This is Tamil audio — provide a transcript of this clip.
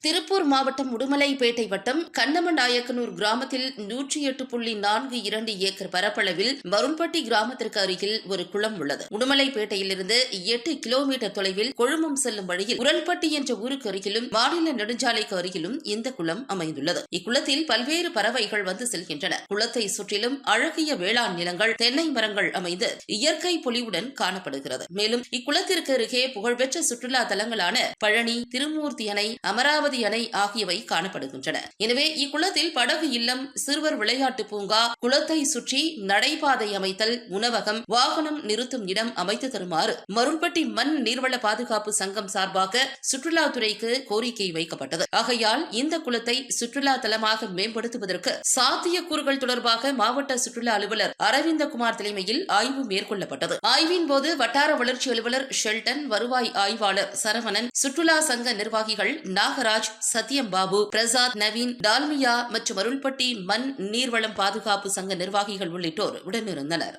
திருப்பூர் மாவட்டம் உடுமலைப்பேட்டை வட்டம் கண்ணமநாயக்கனூர் கிராமத்தில் 108.42 ஏக்கர் பரப்பளவில் மருள்பட்டி கிராமத்திற்கு அருகில் ஒரு குளம் உள்ளது. உடுமலைப்பேட்டையிலிருந்து 8 கிலோமீட்டர் தொலைவில் கொழுமம் செல்லும் வழியில் உரல்பட்டி என்ற ஊருக்கு அருகிலும் மாநில நெடுஞ்சாலைக்கு அருகிலும் இந்த குளம் அமைந்துள்ளது. இக்குளத்தில் பல்வேறு பறவைகள் வந்து செல்கின்றன. குளத்தை சுற்றிலும் அழகிய வேளாண் நிலங்கள், தென்னை மரங்கள் அமைந்து இயற்கை பொலிவுடன் காணப்படுகிறது. மேலும் இக்குளத்திற்கு அருகே புகழ்பெற்ற சுற்றுலா தலங்களான பழனி, திருமூர்த்தி அணை, அமராவதி அணை ஆகியவை காணப்படுகின்றன. எனவே இக்குளத்தில் படகு இல்லம், சிறுவர் விளையாட்டு பூங்கா, குளத்தை சுற்றி நடைபாதை அமைத்தல், உணவகம், வாகனம் நிறுத்தும் இடம் அமைத்து தருமாறு மருள்பட்டி மண் நீர்வள பாதுகாப்பு சங்கம் சார்பாக சுற்றுலாத்துறைக்கு கோரிக்கை வைக்கப்பட்டது. ஆகையால் இந்த குளத்தை சுற்றுலா தலமாக மேம்படுத்துவதற்கு சாத்தியக்கூறுகள் தொடர்பாக மாவட்ட சுற்றுலா அலுவலர் அரவிந்தகுமார் தலைமையில் ஆய்வு மேற்கொள்ளப்பட்டது. ஆய்வின் போது வட்டார வளர்ச்சி அலுவலர் ஷெல்டன், வருவாய் ஆய்வாளர் சரவணன், சுற்றுலா சங்க நிர்வாகிகள் நாகராஜ், சத்யம் பாபு, பிரசாத், நவீன், டால்மியா மற்றும் அருள்பட்டி மண் நீர்வளம் பாதுகாப்பு சங்க நிர்வாகிகள் உள்ளிட்டோர் உடனிருந்தனர்.